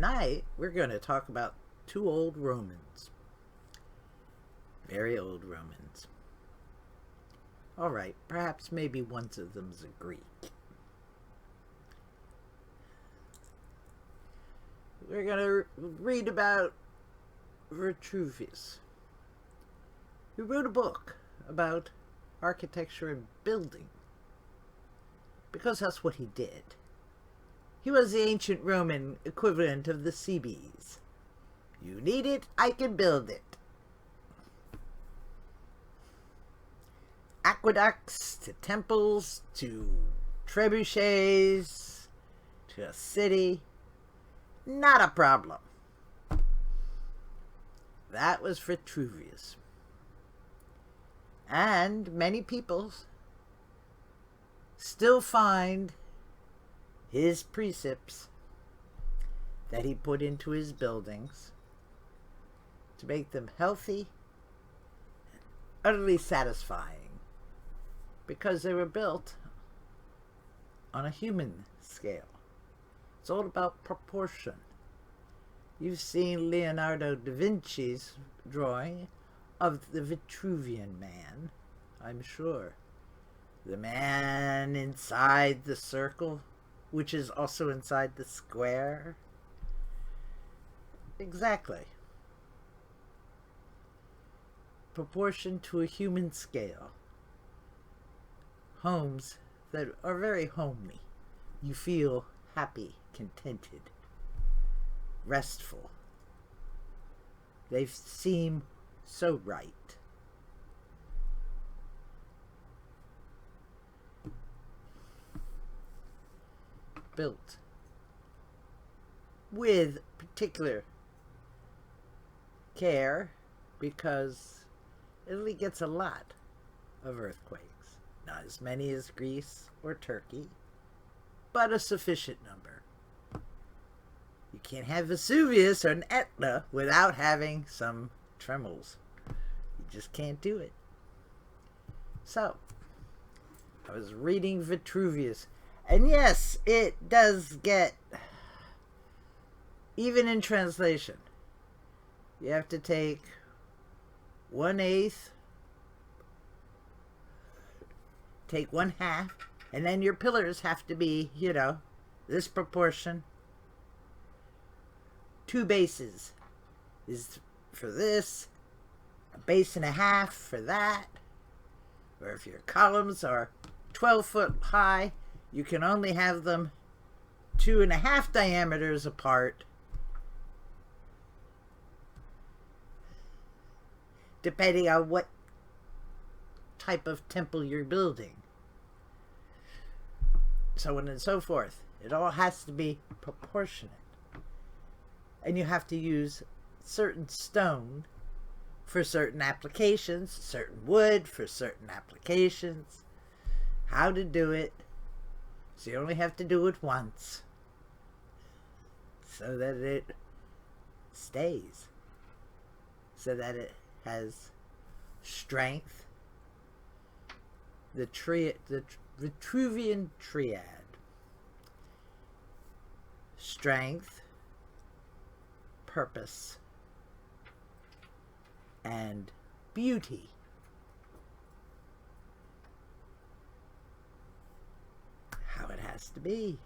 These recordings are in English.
Tonight, we're going to talk about two old Romans. Very old Romans. Alright, perhaps maybe one of them's a Greek. We're going to read about Vitruvius, who wrote a book about architecture and building, because that's what he did. He was the ancient Roman equivalent of the Seabees. You need it, I can build it. Aqueducts, to temples, to trebuchets, to a city. Not a problem. That was Vitruvius. And many people still find his precepts that he put into his buildings to make them healthy and utterly satisfying, because they were built on a human scale. It's all about proportion. You've seen Leonardo da Vinci's drawing of the Vitruvian man, I'm sure. The man inside the circle, which is also inside the square. Exactly. Proportion to a human scale. Homes that are very homely. You feel happy, contented, restful. They seem so right. Built with particular care, because Italy gets a lot of earthquakes. Not as many as Greece or Turkey, but a sufficient number. You can't have Vesuvius or an Etna without having some tremors. You just can't do it. So, I was reading Vitruvius, and yes, it does get, even in translation, you have to take 1/8, take 1/2, and then your pillars have to be, this proportion. 2 bases is for this, a base and a half for that. Or if your columns are 12 foot high, you can only have them 2.5 diameters apart, depending on what type of temple you're building. So on and so forth. It all has to be proportionate. And you have to use certain stone for certain applications, certain wood for certain applications. How to do it. So you only have to do it once, so that it stays, so that it has strength. The Vitruvian triad: strength, purpose, and beauty. How it has to be.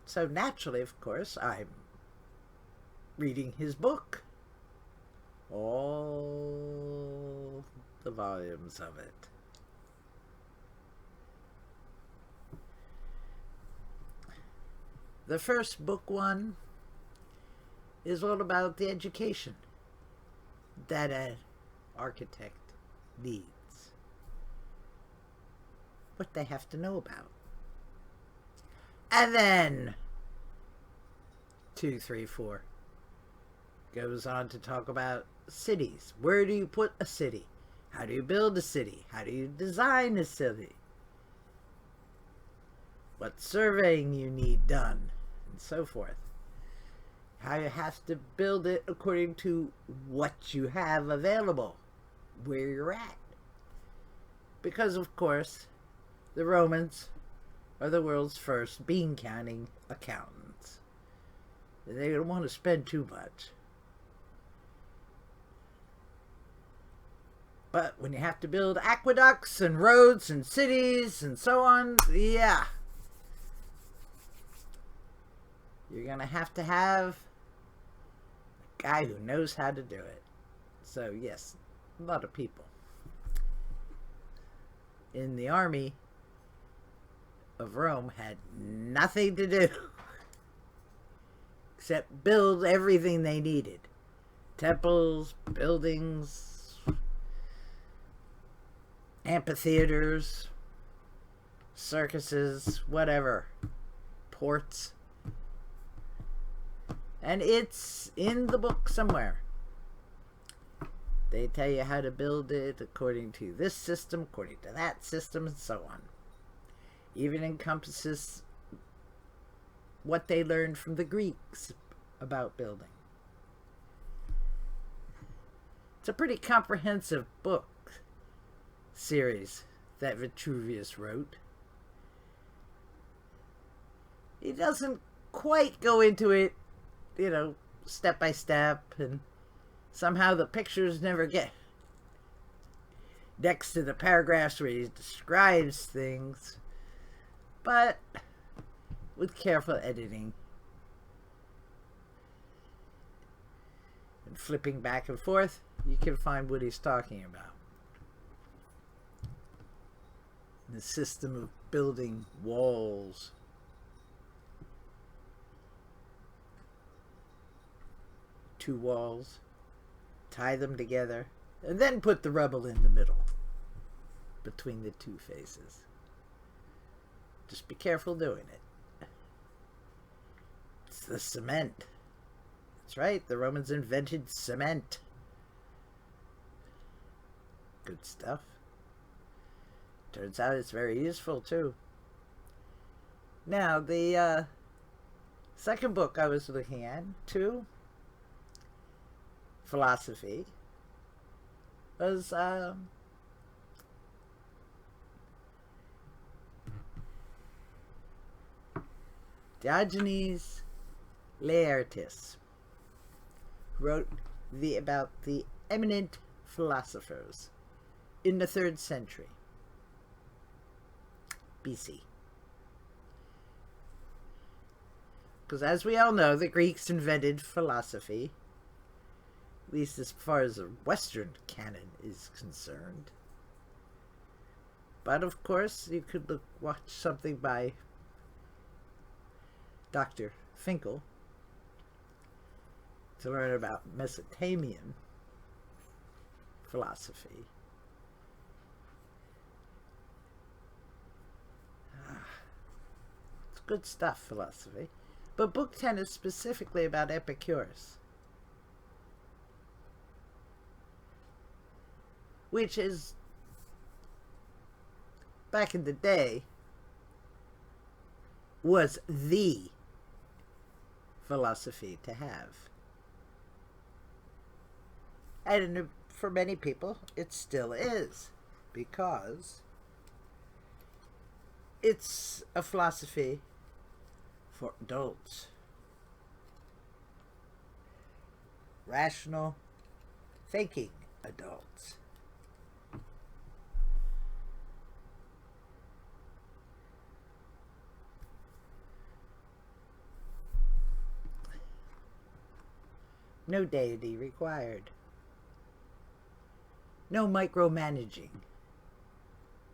So naturally, of course, I'm reading his book. All the volumes of it. The first book one is all about the education that an architect needs. What they have to know about. And then 2, 3, 4 goes on to talk about cities. Where do you put a city? How do you build a city? How do you design a city? What surveying you need done, and so forth. How you have to build it according to what you have available, where you're at. Because, of course, the Romans are the world's first bean counting accountants. They don't want to spend too much. But when you have to build aqueducts and roads and cities and so on, yeah, you're going to have a guy who knows how to do it. So yes, a lot of people in the army of Rome had nothing to do except build everything they needed. Temples, buildings, amphitheaters, circuses, whatever, ports. And it's in the book somewhere. They tell you how to build it according to this system, according to that system, and so on. Even encompasses what they learned from the Greeks about building. It's a pretty comprehensive book series that Vitruvius wrote. He doesn't quite go into it, step by step, and somehow the pictures never get next to the paragraphs where he describes things. But with careful editing and flipping back and forth, you can find what he's talking about. The system of building walls. Two walls, tie them together, and then put the rubble in the middle between the two faces. Just be careful doing it. It's the cement. That's right, the Romans invented cement. Good stuff. Turns out it's very useful too. Now, the second book I was looking at, too, philosophy, was Diogenes Laertis, who wrote about the Eminent Philosophers in the 3rd century BC. Because as we all know, the Greeks invented philosophy, at least as far as the Western canon is concerned. But of course, you could watch something by Dr. Finkel to learn about Mesopotamian philosophy. It's good stuff, philosophy. But Book 10 is specifically about Epicurus, which is, back in the day, was the philosophy to have. And for many people, it still is, because it's a philosophy for adults. Rational thinking adults. No deity required. No micromanaging.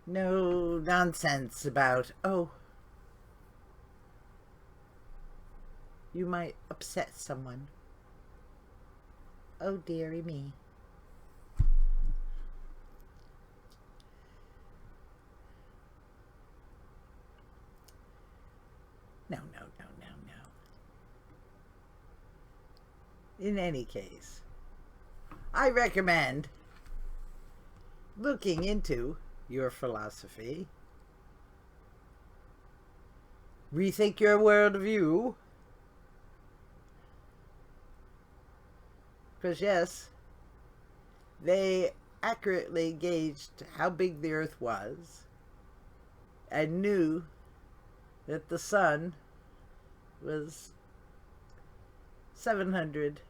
No nonsense about, oh, you might upset someone. Oh, dearie me. No. In any case, I recommend looking into your philosophy. Rethink your worldview. Because yes, they accurately gauged how big the Earth was and knew that the sun was 700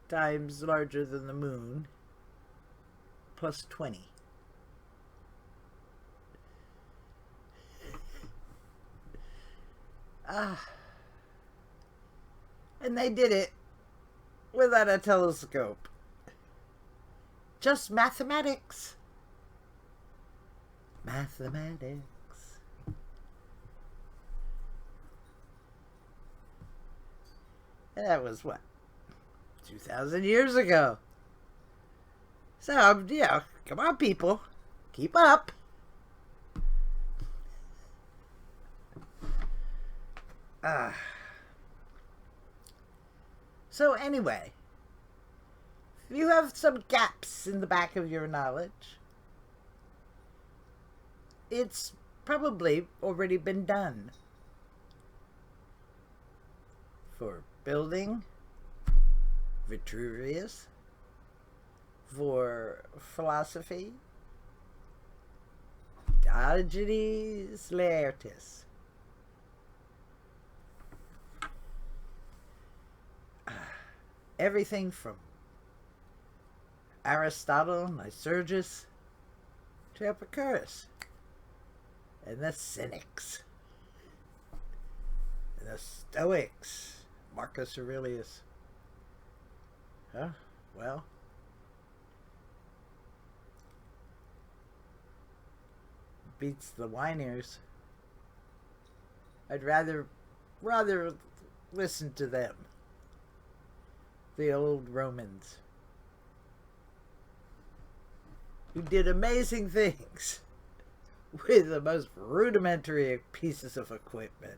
times larger than the moon, plus 20. And they did it without a telescope. Just mathematics. Mathematics. And that was what? 2,000 years ago. So, yeah, come on, people. Keep up. So anyway, if you have some gaps in the back of your knowledge, it's probably already been done. For building, Vitruvius. For philosophy, Diogenes Laertis. Everything from Aristotle, Lycurgus, to Epicurus, and the Cynics, and the Stoics, Marcus Aurelius. Well, beats the whiners. I'd rather listen to them. The old Romans, who did amazing things with the most rudimentary pieces of equipment.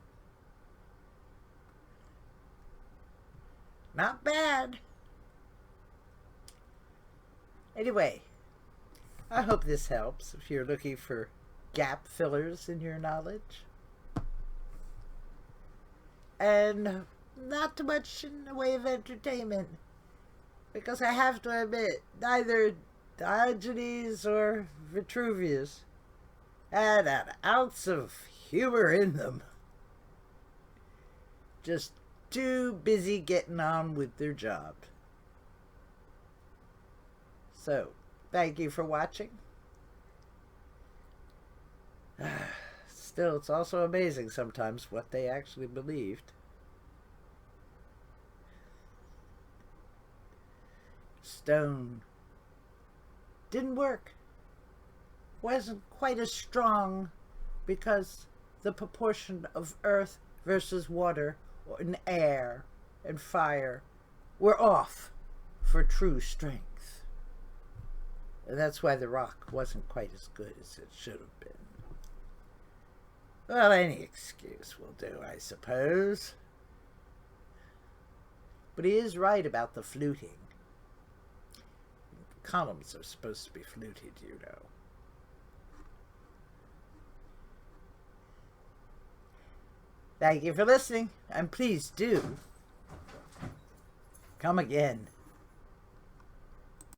Not bad. Anyway, I hope this helps if you're looking for gap fillers in your knowledge. And not too much in the way of entertainment, because I have to admit, neither Diogenes or Vitruvius had an ounce of humor in them. Just too busy getting on with their job. So, thank you for watching. Still, it's also amazing sometimes what they actually believed. Stone didn't work. Wasn't quite as strong because the proportion of earth versus water and air and fire were off for true strength. And that's why the rock wasn't quite as good as it should have been. Well, any excuse will do, I suppose. But he is right about the fluting. Columns are supposed to be fluted, you know. Thank you for listening, and please do come again.